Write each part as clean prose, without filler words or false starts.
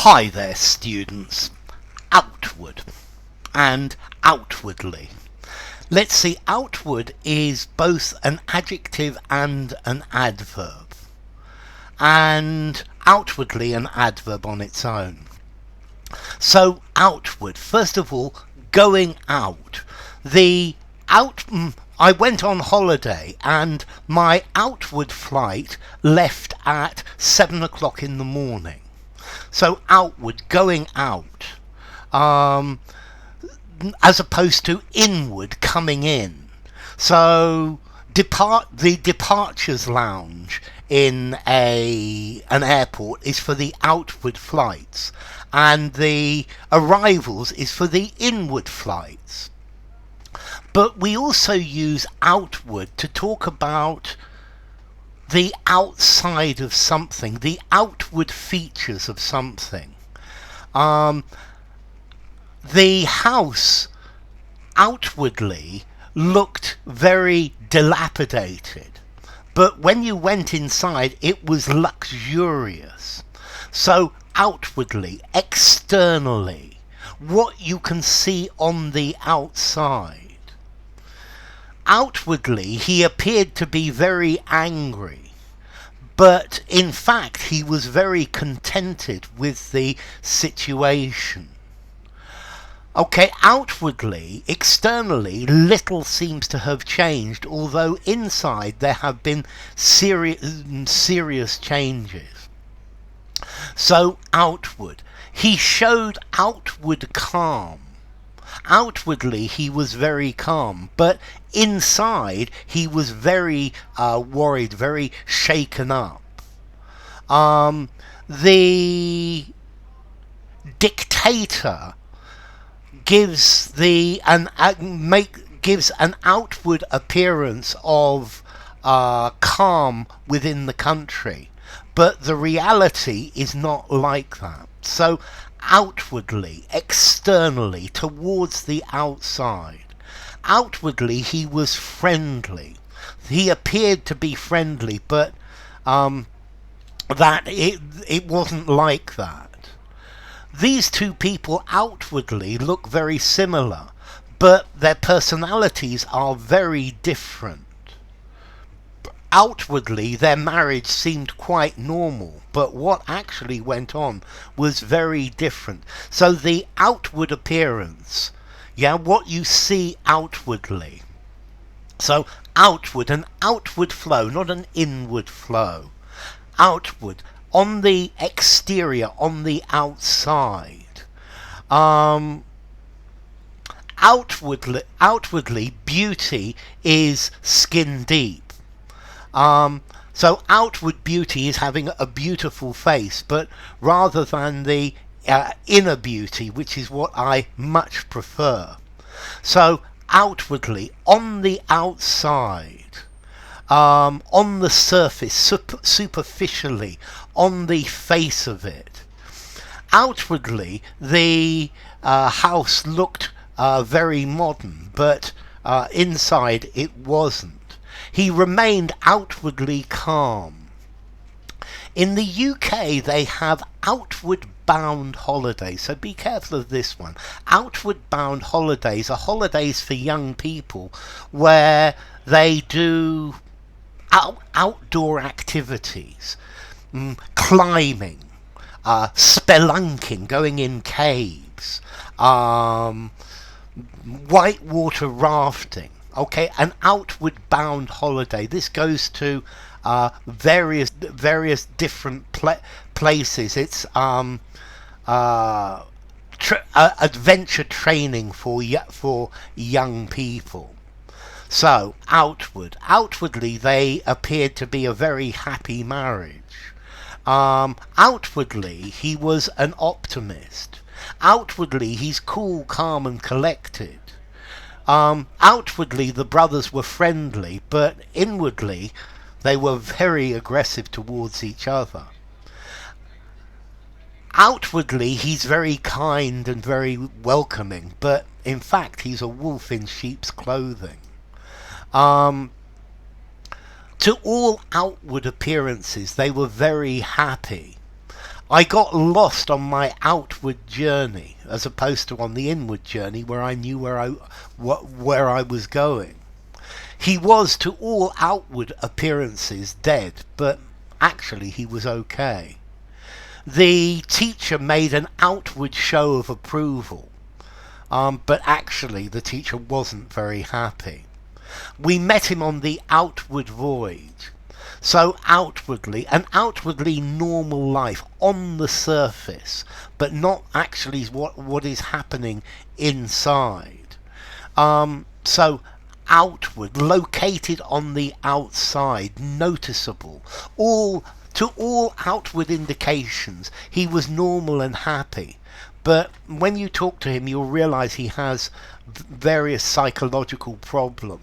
Hi there, students. Outward and outwardly. Let's see, outward is both an adjective and an adverb, and outwardly an adverb on its own. So outward, first of all, going out. I went on holiday and my outward flight left at 7 o'clock in the morning. So outward, going out, as opposed to inward, coming in. So the departures lounge in an airport is for the outward flights, and the arrivals is for the inward flights. But we also use outward to talk about the outside of something, the outward features of something. The house outwardly looked very dilapidated, but when you went inside it was luxurious. So outwardly, externally, what you can see on the outside. Outwardly, he appeared to be very angry, but in fact he was very contented with the situation. Okay, outwardly, externally, little seems to have changed, although inside there have been serious changes. So outward, he showed outward calm. Outwardly he was very calm, but inside he was very worried, very shaken up. The dictator gives an outward appearance of calm within the country, but the reality is not like that. So outwardly, externally, towards the outside. Outwardly he was friendly. He appeared to be friendly, but that it wasn't like that. These two people outwardly look very similar, but their personalities are very different. Outwardly, their marriage seemed quite normal, but what actually went on was very different. So the outward appearance, what you see outwardly. So outward, an outward flow, not an inward flow. Outward, on the exterior, on the outside. Outwardly, beauty is skin deep. So outward beauty is having a beautiful face, but rather than the inner beauty, which is what I much prefer. So outwardly, on the outside, on the surface, superficially, on the face of it. Outwardly, the house looked very modern, but inside it wasn't. He remained outwardly calm. In the UK, they have outward bound holidays, so be careful of this one. Outward bound holidays are holidays for young people where they do outdoor activities, climbing, spelunking, going in caves, whitewater rafting. Okay, an outward bound holiday. This goes to various different places. It's adventure training for young people. So outwardly they appeared to be a very happy marriage. Outwardly he was an optimist. Outwardly he's cool, calm and collected. Outwardly the brothers were friendly, but inwardly they were very aggressive towards each other. Outwardly he's very kind and very welcoming, but in fact he's a wolf in sheep's clothing. To all outward appearances they were very happy. I got lost on my outward journey as opposed to on the inward journey where I knew where I was going. He was to all outward appearances dead, but actually he was okay. The teacher made an outward show of approval, but actually the teacher wasn't very happy. We met him on the outward voyage. So outwardly, an outwardly normal life on the surface, but not actually what is happening inside. So outward, located on the outside, noticeable, to all outward indications, he was normal and happy. But when you talk to him, you'll realize he has various psychological problems.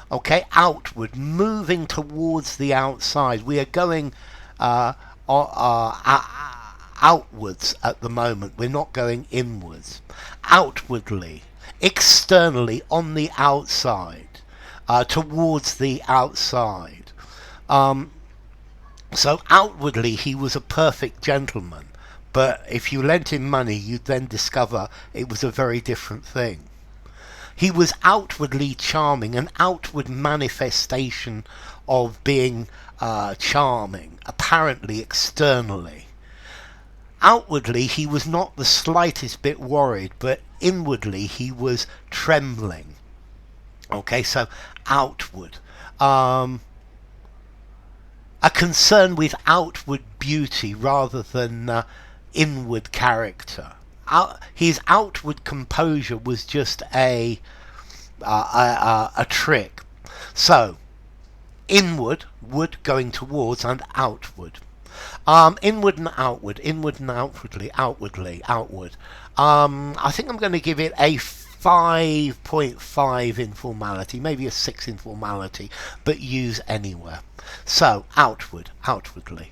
Okay, outward, moving towards the outside. We are going outwards at the moment. We're not going inwards. Outwardly, externally, on the outside, towards the outside. So outwardly, he was a perfect gentleman. But if you lent him money, you'd then discover it was a very different thing. He was outwardly charming, an outward manifestation of being charming, apparently externally. Outwardly, he was not the slightest bit worried, but inwardly he was trembling. Okay, so outward. A concern with outward beauty rather than inward character. His outward composure was just a trick. So inward, would going towards, and outward. Inward and outward, inward and outwardly, outward. I think I'm going to give it a 5.5 informality, maybe a 6 informality, but use anywhere. So outward, outwardly.